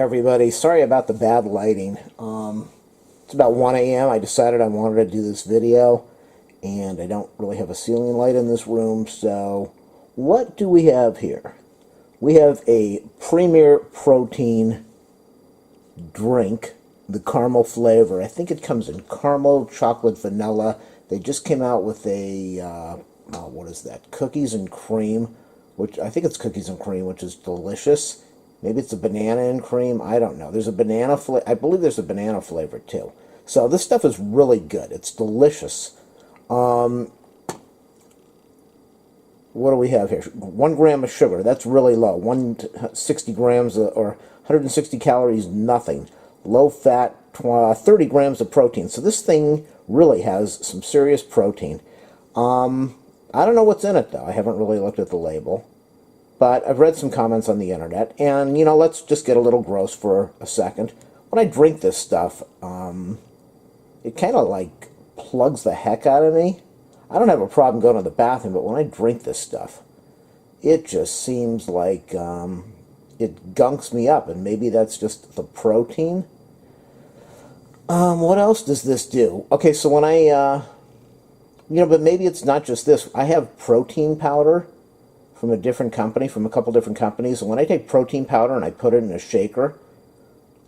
everybody, sorry about the bad lighting. It's about 1 a.m. I decided I wanted to do this video, and I don't really have a ceiling light in this room, so what do we have here? We have a Premier Protein drink, the caramel flavor. I think it comes in caramel, chocolate, vanilla. They just came out with a, what is that, cookies and cream, which I think it's cookies and cream, which is delicious. Maybe it's a banana and cream. I don't know. There's a banana flavor. I believe there's a banana flavor too. So this stuff is really good. It's delicious. What do we have here? 1 gram of sugar. That's really low. 160 grams or 160 calories, nothing. Low fat, 30 grams of protein. So this thing really has some serious protein. I don't know what's in it though. I haven't really looked at the label. But I've read some comments on the internet, and, you know, let's just get a little gross for a second. When I drink this stuff, it kind of, like, plugs the heck out of me. I don't have a problem going to the bathroom, but when I drink this stuff, it just seems like it gunks me up, and maybe that's just the protein. What else does this do? Okay, so when but maybe it's not just this. I have protein powder from a different company, from a couple different companies. And when I take protein powder and I put it in a shaker,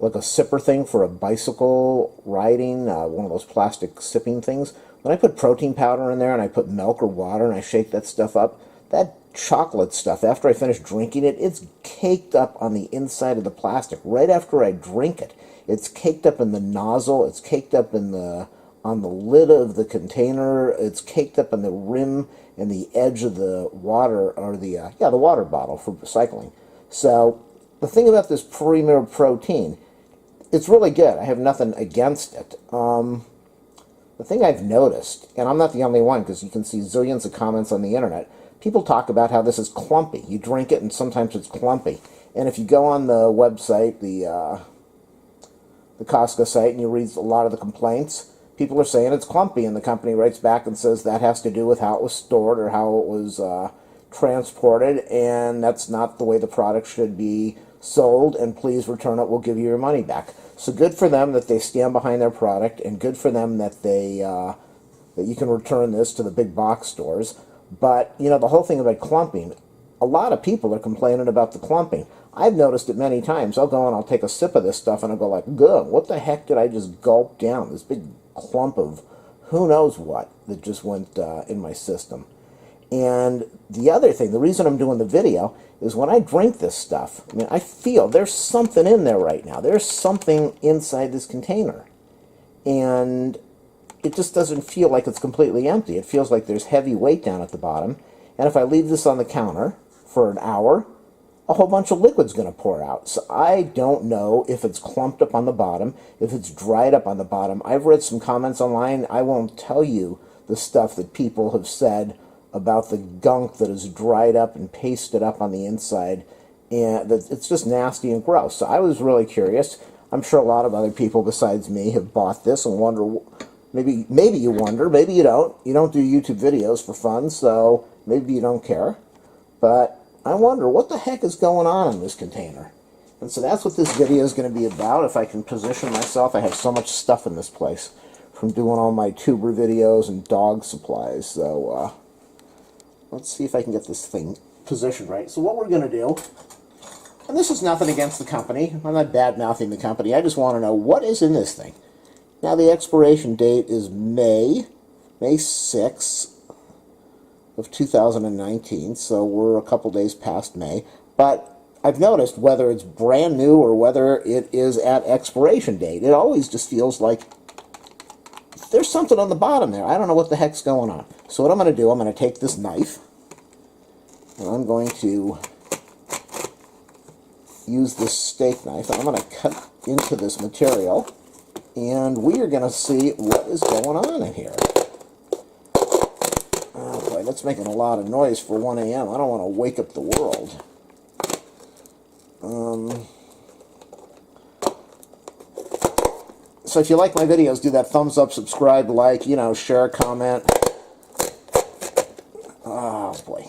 like a sipper thing for a bicycle riding, one of those plastic sipping things, when I put protein powder in there and I put milk or water and I shake that stuff up, that chocolate stuff, after I finish drinking it, it's caked up on the inside of the plastic. Right after I drink it, it's caked up in the nozzle, it's caked up in on the lid of the container, it's caked up on the rim and the edge of the water, or the water bottle for recycling. So the thing about this Premier Protein, it's really good. I have nothing against it. The thing I've noticed, and I'm not the only one because you can see zillions of comments on the internet, people talk about how this is clumpy. You drink it and sometimes it's clumpy. And if you go on the website, the COSTCO site, and you read a lot of the complaints, people are saying it's clumpy, and the company writes back and says that has to do with how it was stored or how it was transported, and that's not the way the product should be sold, and please return it, we'll give you your money back. So good for them that they stand behind their product, and good for them that they that you can return this to the big box stores. But, you know, the whole thing about clumping, a lot of people are complaining about the clumping. I've noticed it many times. I'll go and I'll take a sip of this stuff, and I'll go like, good, what the heck did I just gulp down? This big clump of who knows what that just went in my system. And the other thing, the reason I'm doing the video, is when I drink this stuff, I mean, I feel there's something in there right now. There's something inside this container. And it just doesn't feel like it's completely empty. It feels like there's heavy weight down at the bottom. And if I leave this on the counter for an hour, a whole bunch of liquid's going to pour out. So I don't know if it's clumped up on the bottom, if it's dried up on the bottom. I've read some comments online. I won't tell you the stuff that people have said about the gunk that is dried up and pasted up on the inside, and that it's just nasty and gross. So I was really curious. I'm sure a lot of other people besides me have bought this and wonder, maybe you wonder, maybe you don't. You don't do YouTube videos for fun, so maybe you don't care. But I wonder what the heck is going on in this container. And so that's what this video is going to be about. If I can position myself, I have so much stuff in this place from doing all my tuber videos and dog supplies. So let's see if I can get this thing positioned right. So what we're going to do, and this is nothing against the company. I'm not bad-mouthing the company. I just want to know what is in this thing. Now the expiration date is May 6th. Of 2019, so we're a couple days past May, but I've noticed whether it's brand new or whether it is at expiration date, it always just feels like there's something on the bottom there. I don't know what the heck's going on. So what I'm going to do, I'm going to take this knife, and I'm going to use this steak knife, and I'm going to cut into this material, and we are going to see what is going on in here. That's making a lot of noise for 1 a.m. I don't want to wake up the world. So if you like my videos, do that thumbs up, subscribe, like, you know, share, comment. Oh, boy.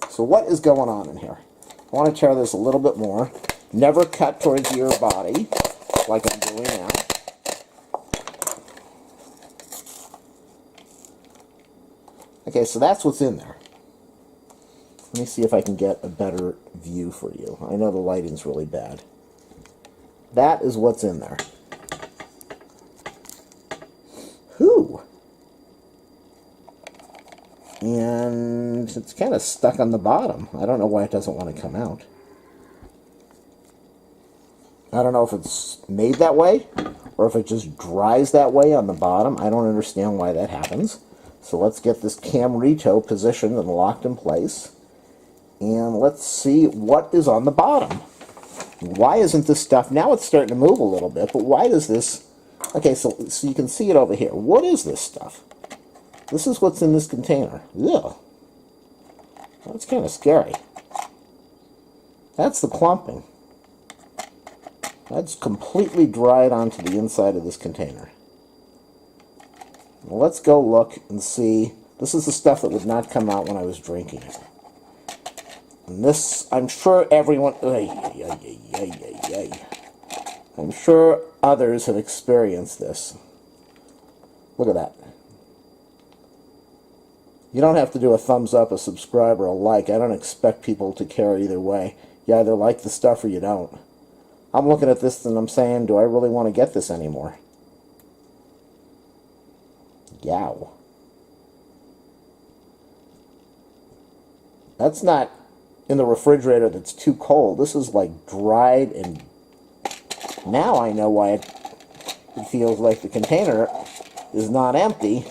So what is going on in here? I want to tear this a little bit more. Never cut towards your body, like I'm doing now. Okay, so that's what's in there. Let me see if I can get a better view for you. I know the lighting's really bad. That is what's in there. Whew. And it's kind of stuck on the bottom. I don't know why it doesn't want to come out. I don't know if it's made that way or if it just dries that way on the bottom. I don't understand why that happens. So let's get this Camrito positioned and locked in place. And let's see what is on the bottom. Why isn't this stuff... Now it's starting to move a little bit, but why does this... Okay, so you can see it over here. What is this stuff? This is what's in this container. Ugh. That's kind of scary. That's the clumping. That's completely dried onto the inside of this container. Well, let's go look and see. This is the stuff that would not come out when I was drinking it. And this, I'm sure everyone... I'm sure others have experienced this. Look at that. You don't have to do a thumbs up, a subscribe, or a like. I don't expect people to care either way. You either like the stuff or you don't. I'm looking at this and I'm saying, do I really want to get this anymore? Yow. That's not in the refrigerator that's too cold. This is like dried, and now I know why it feels like the container is not empty.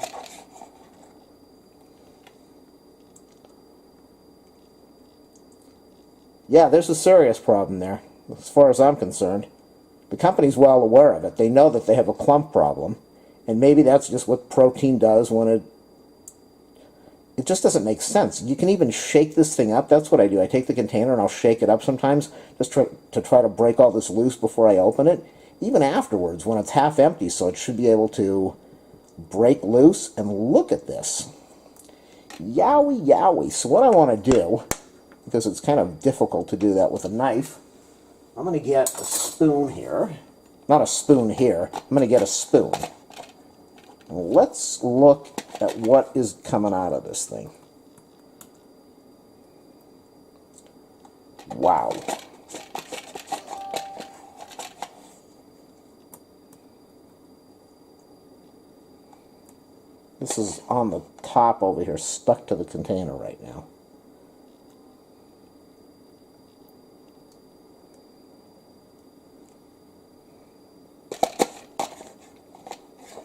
Yeah, there's a serious problem there, as far as I'm concerned. The company's well aware of it. They know that they have a clump problem, and maybe that's just what protein does when it just doesn't make sense. You can even shake this thing up. That's what I do. I take the container and I'll shake it up sometimes just to try to break all this loose before I open it. Even afterwards, when it's half empty, so it should be able to break loose. And look at this. Yowie, yowie. So what I want to do, because it's kind of difficult to do that with a knife, I'm going to get a spoon here. Not a spoon here. I'm going to get a spoon. Let's look at what is coming out of this thing. Wow. This is on the top over here, stuck to the container right now.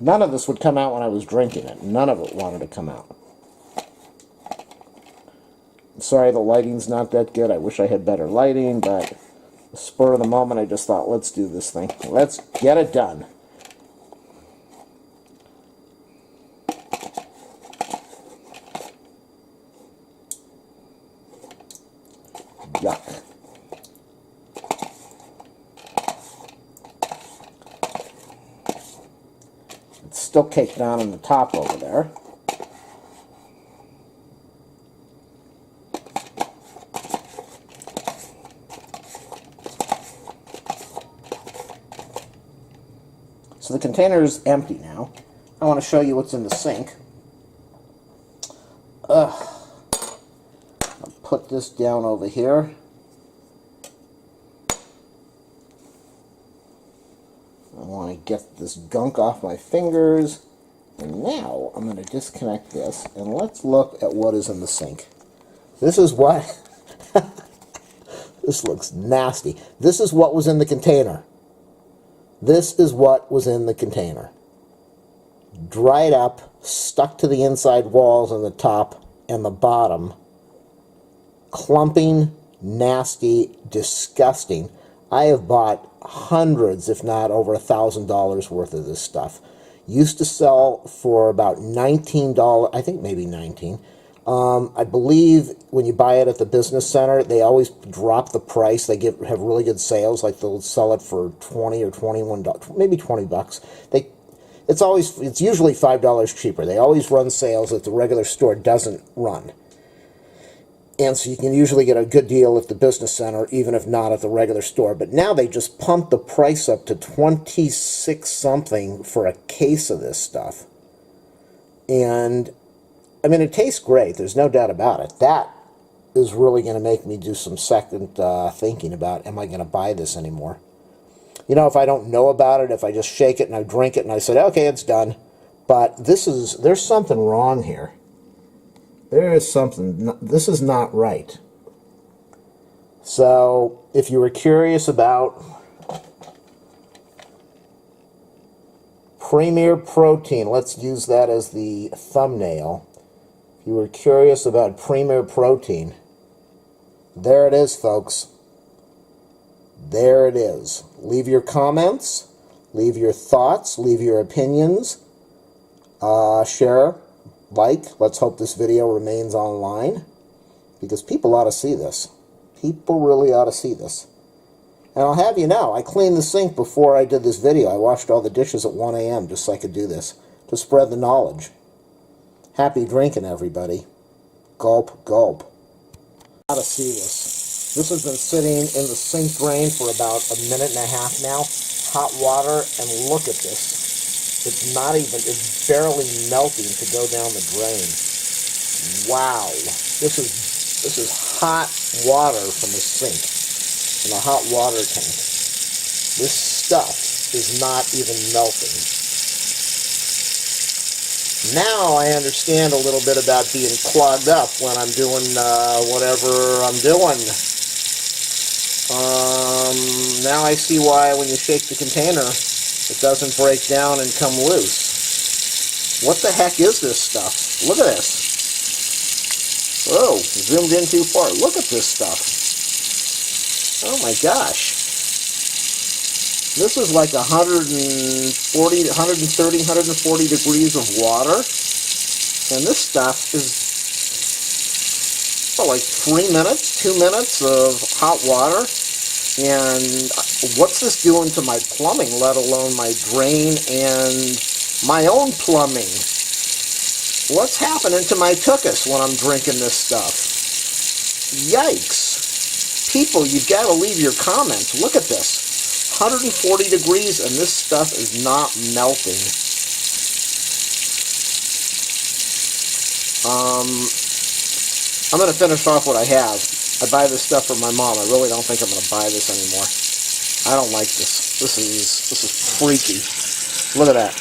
None of this would come out when I was drinking it. None of it wanted to come out. Sorry, the lighting's not that good. I wish I had better lighting, but the spur of the moment, I just thought, let's do this thing. Let's get it done. Yuck. Still caked down on the top over there. So the container is empty now. I want to show you what's in the sink. I'll put this down over here. I want to get this gunk off my fingers. And now I'm going to disconnect this, and let's look at what is in the sink. This is what... This looks nasty. This is what was in the container. This is what was in the container. Dried up, stuck to the inside walls on the top and the bottom. Clumping, nasty, disgusting. I have bought hundreds, if not over $1,000 worth of this stuff. Used to sell for about $19, I think maybe $19. I believe when you buy it at the business center, they always drop the price. They have really good sales, like they'll sell it for $20 or $21, maybe $20. It's usually $5 cheaper. They always run sales that the regular store doesn't run. And so you can usually get a good deal at the business center, even if not at the regular store. But now they just pumped the price up to 26 something for a case of this stuff. And, I mean, it tastes great. There's no doubt about it. That is really going to make me do some second thinking about, am I going to buy this anymore? You know, if I don't know about it, if I just shake it and I drink it and I said, okay, it's done. But there's something wrong here. There is something, this is not right. So, if you were curious about Premier Protein, let's use that as the thumbnail. If you were curious about Premier Protein, there it is, folks. There it is. Leave your comments, leave your thoughts, leave your opinions, share, like. Let's hope this video remains online, because people ought to see this. People really ought to see this. And I'll have you know, I cleaned the sink before I did this video. I washed all the dishes at 1 a.m. just so I could do this, to spread the knowledge. Happy drinking, everybody. Gulp, gulp. Ought to see this. This has been sitting in the sink drain for about a minute and a half now. Hot water, and look at this. It's not even, it's barely melting to go down the drain. Wow. This is hot water from the sink, in a hot water tank. This stuff is not even melting. Now I understand a little bit about being clogged up when I'm doing whatever I'm doing. Now I see why when you shake the container, it doesn't break down and come loose. What the heck is this stuff? Look at this. Whoa, zoomed in too far. Look at this stuff. Oh my gosh. This is like 130, 140 degrees of water. And this stuff is like 3 minutes, 2 minutes of hot water. And what's this doing to my plumbing, let alone my drain and my own plumbing? What's happening to my tuchus when I'm drinking this stuff? Yikes. People, you've got to leave your comments. Look at this. 140 degrees and this stuff is not melting. I'm going to finish off what I have. I buy this stuff for my mom. I really don't think I'm going to buy this anymore. I don't like this. This is freaky. Look at that.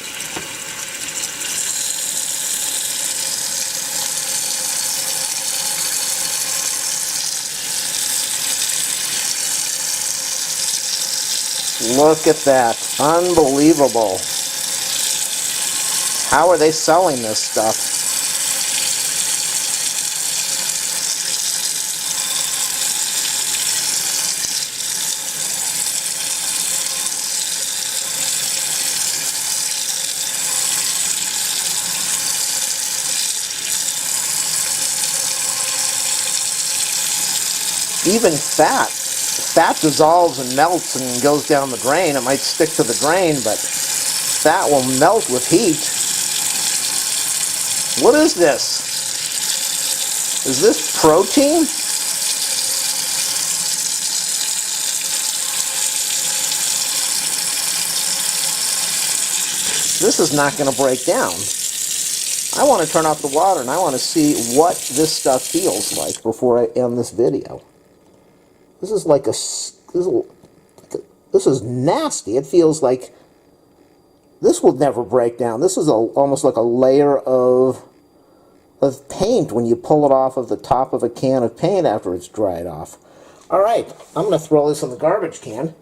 Look at that. Unbelievable. How are they selling this stuff? Even fat dissolves and melts and goes down the drain. It might stick to the drain, but fat will melt with heat. What is this? Is this protein? This is not going to break down. I want to turn off the water and I want to see what this stuff feels like before I end this video. This is like this is nasty. It feels like this will never break down. This is almost like a layer of paint when you pull it off of the top of a can of paint after it's dried off. All right, I'm going to throw this in the garbage can,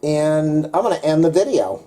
and I'm going to end the video.